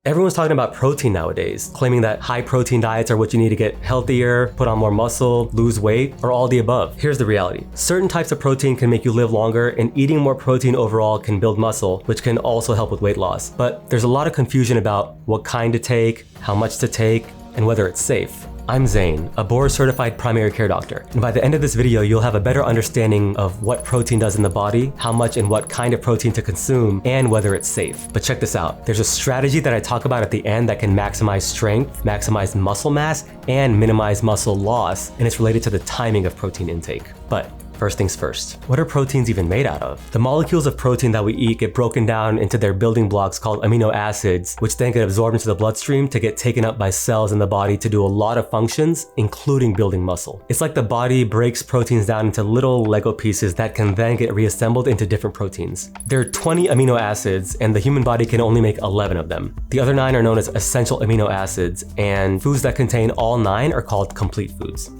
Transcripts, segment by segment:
Everyone's talking about protein nowadays, claiming that high protein diets are what you need to get healthier, put on more muscle, lose weight, or all the above. Here's the reality. Certain types of protein can make you live longer, and eating more protein overall can build muscle, which can also help with weight loss. But there's a lot of confusion about what kind to take, how much to take, and whether it's safe. I'm Zane, a board-certified primary care doctor, and by the end of this video, you'll have a better understanding of what protein does in the body, how much and what kind of protein to consume, and whether it's safe. But check this out. There's a strategy that I talk about at the end that can maximize strength, maximize muscle mass, and minimize muscle loss, and it's related to the timing of protein intake. But first things first, what are proteins even made out of? The molecules of protein that we eat get broken down into their building blocks called amino acids, which then get absorbed into the bloodstream to get taken up by cells in the body to do a lot of functions, including building muscle. It's like the body breaks proteins down into little Lego pieces that can then get reassembled into different proteins. There are 20 amino acids, and the human body can only make 11 of them. The other 9 are known as essential amino acids, and foods that contain all 9 are called complete foods.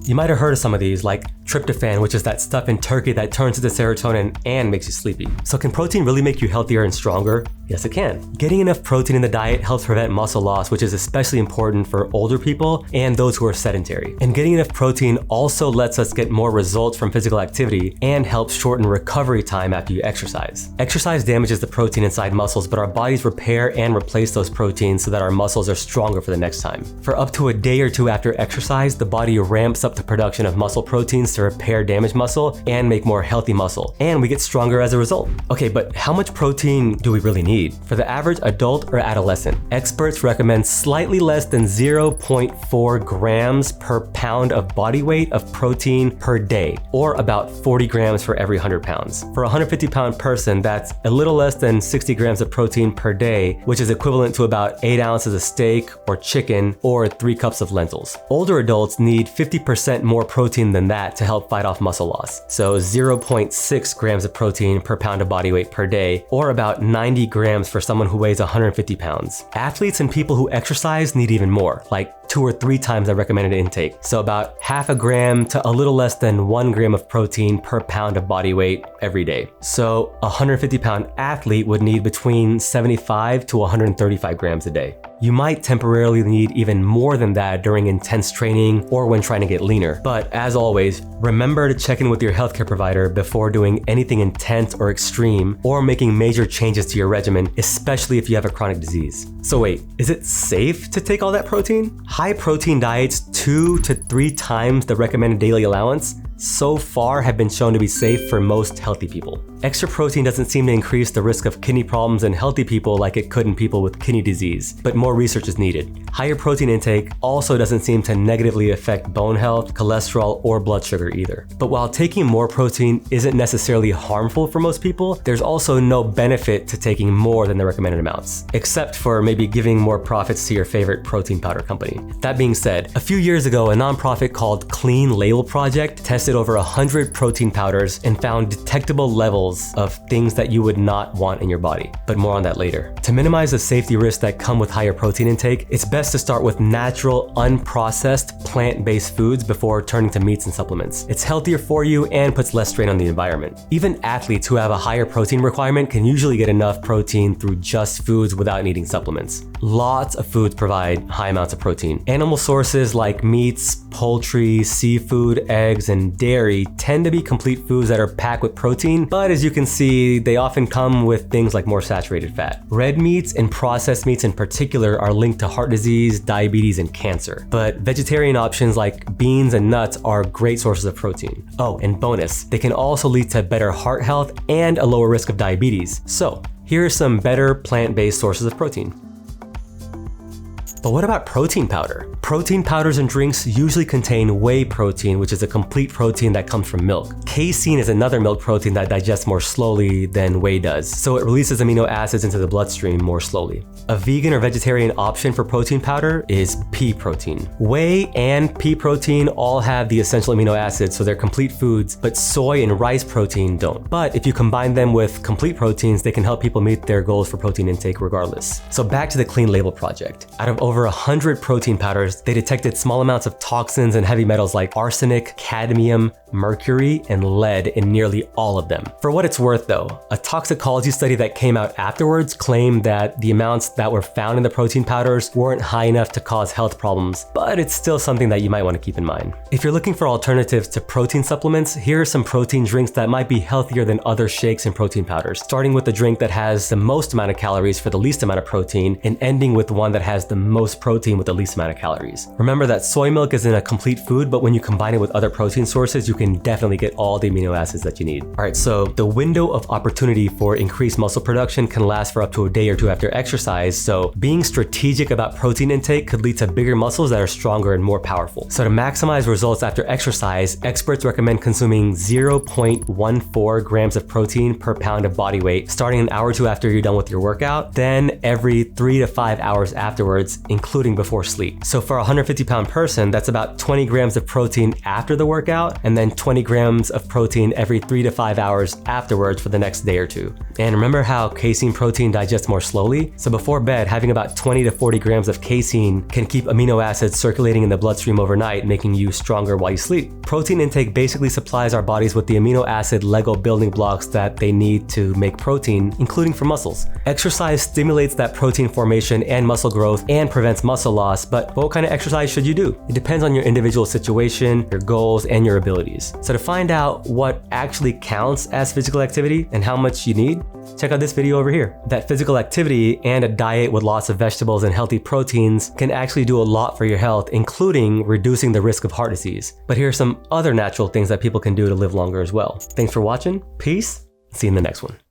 You might have heard of some of these, like tryptophan, which is that stuff in turkey that turns into serotonin and makes you sleepy. So can protein really make you healthier and stronger? Yes, it can. Getting enough protein in the diet helps prevent muscle loss, which is especially important for older people and those who are sedentary. And getting enough protein also lets us get more results from physical activity and helps shorten recovery time after you exercise. Exercise damages the protein inside muscles, but our bodies repair and replace those proteins so that our muscles are stronger for the next time. For up to a day or two after exercise, the body ramps up the production of muscle proteins to repair damaged muscle and make more healthy muscle, and we get stronger as a result. Okay, but how much protein do we really need? For the average adult or adolescent, experts recommend slightly less than 0.4 grams per pound of body weight of protein per day, or about 40 grams for every 100 pounds. For a 150-pound person, that's a little less than 60 grams of protein per day, which is equivalent to about 8 ounces of steak or chicken or 3 cups of lentils. Older adults need 50% more protein than that to help fight off muscle loss. So 0.6 grams of protein per pound of body weight per day, or about 90 grams for someone who weighs 150 pounds. Athletes and people who exercise need even more, like 2 or 3 times the recommended intake. So about half a gram to a little less than 1 gram of protein per pound of body weight every day. So a 150-pound athlete would need between 75 to 135 grams a day. You might temporarily need even more than that during intense training or when trying to get leaner. But as always, remember to check in with your healthcare provider before doing anything intense or extreme or making major changes to your regimen, especially if you have a chronic disease. So wait, is it safe to take all that protein? High protein diets 2 to 3 times the recommended daily allowance so far have been shown to be safe for most healthy people. Extra protein doesn't seem to increase the risk of kidney problems in healthy people like it could in people with kidney disease, but more research is needed. Higher protein intake also doesn't seem to negatively affect bone health, cholesterol, or blood sugar either. But while taking more protein isn't necessarily harmful for most people, there's also no benefit to taking more than the recommended amounts, except for maybe giving more profits to your favorite protein powder company. That being said, a few years ago, a nonprofit called Clean Label Project tested over 100 protein powders and found detectable levels of things that you would not want in your body, but more on that later. To minimize the safety risks that come with higher protein intake, it's best to start with natural, unprocessed, plant-based foods before turning to meats and supplements. It's healthier for you and puts less strain on the environment. Even athletes who have a higher protein requirement can usually get enough protein through just foods without needing supplements. Lots of foods provide high amounts of protein. Animal sources like meats, poultry, seafood, eggs, and dairy tend to be complete foods that are packed with protein, but as you can see, they often come with things like more saturated fat. Red meats and processed meats in particular are linked to heart disease, diabetes, and cancer. But vegetarian options like beans and nuts are great sources of protein. Oh, and bonus, they can also lead to better heart health and a lower risk of diabetes. So, here are some better plant-based sources of protein. But what about protein powder? Protein powders and drinks usually contain whey protein, which is a complete protein that comes from milk. Casein is another milk protein that digests more slowly than whey does, so it releases amino acids into the bloodstream more slowly. A vegan or vegetarian option for protein powder is pea protein. Whey and pea protein all have the essential amino acids, so they're complete foods, but soy and rice protein don't. But if you combine them with complete proteins, they can help people meet their goals for protein intake regardless. So back to the Clean Label Project. Out of over 100 protein powders, they detected small amounts of toxins and heavy metals like arsenic, cadmium, mercury, and lead in nearly all of them. For what it's worth though, a toxicology study that came out afterwards claimed that the amounts that were found in the protein powders weren't high enough to cause health problems, but it's still something that you might want to keep in mind. If you're looking for alternatives to protein supplements, here are some protein drinks that might be healthier than other shakes and protein powders, starting with the drink that has the most amount of calories for the least amount of protein, and ending with one that has the most protein with the least amount of calories. Remember that soy milk isn't a complete food, but when you combine it with other protein sources, you can definitely get all the amino acids that you need. All right, so the window of opportunity for increased muscle production can last for up to a day or two after exercise, so being strategic about protein intake could lead to bigger muscles that are stronger and more powerful. So to maximize results after exercise, experts recommend consuming 0.14 grams of protein per pound of body weight, starting an hour or two after you're done with your workout, then every 3 to 5 hours afterwards, including before sleep. So for a 150-pound person, that's about 20 grams of protein after the workout, and then 20 grams of protein every 3 to 5 hours afterwards for the next day or two. And remember how casein protein digests more slowly? So before bed, having about 20 to 40 grams of casein can keep amino acids circulating in the bloodstream overnight, making you stronger while you sleep. Protein intake basically supplies our bodies with the amino acid Lego building blocks that they need to make protein, including for muscles. Exercise stimulates that protein formation and muscle growth and prevents muscle loss, but what kind of exercise should you do? It depends on your individual situation, your goals, and your abilities. So to find out what actually counts as physical activity and how much you need, check out this video over here. That physical activity and a diet with lots of vegetables and healthy proteins can actually do a lot for your health, including reducing the risk of heart disease. But here are some other natural things that people can do to live longer as well. Thanks for watching. Peace. See you in the next one.